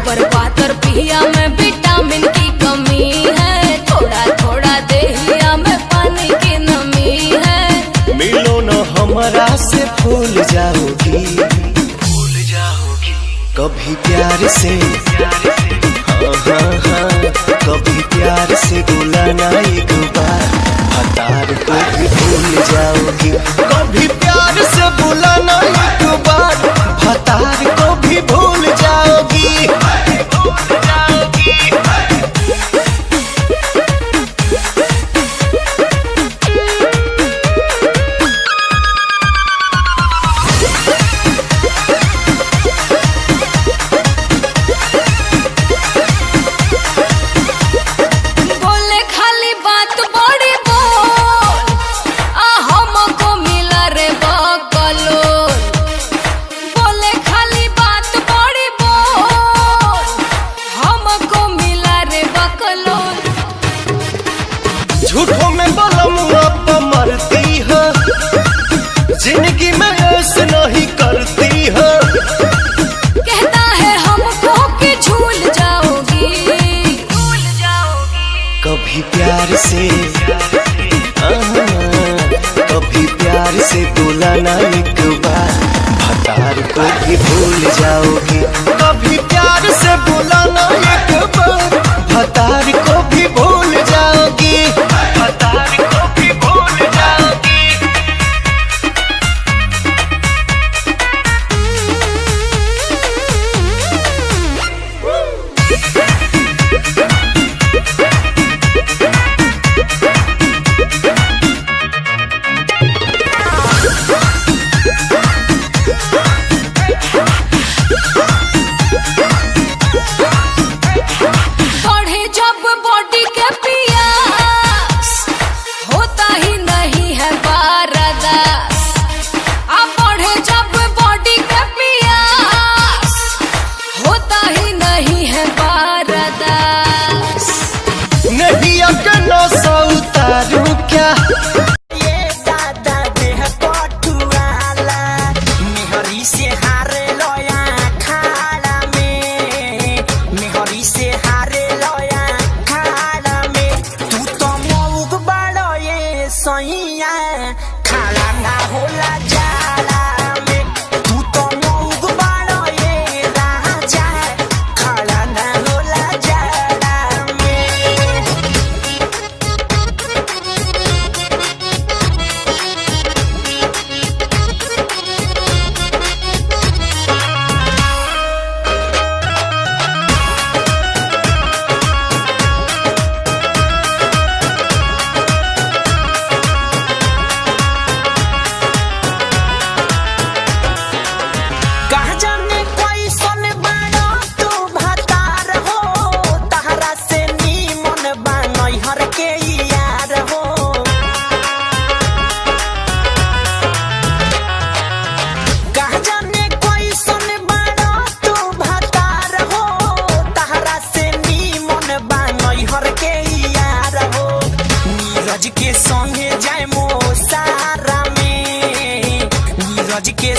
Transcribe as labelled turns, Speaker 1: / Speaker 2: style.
Speaker 1: बर्बाद पिया में विटामिन की कमी है, थोड़ा थोड़ा देहिया में पानी की नमी है।
Speaker 2: मिलो न हमरा से भूल जाओगी, कभी प्यार से हाँ हाँ हाँ, कभी प्यार से बुलाना एक बार, हतार को भी भूल जाओगी। कभी प्यार से बुलाना एक बार, हतार को भी भूल जाओगी। झूठों में बलमुआ मरती है, जिंदगी में ऐसे नहीं करती है।
Speaker 1: कहता है हमको कि झूल जाओगी,
Speaker 2: कभी प्यार से कभी प्यार से बुलाना एक बार, हतार को भी भूल जाओगी। कभी प्यार से बुलाना एक बार, हतार को भी भूल जाओगी। हतार को भी भूल जाओगी।
Speaker 3: सूरज के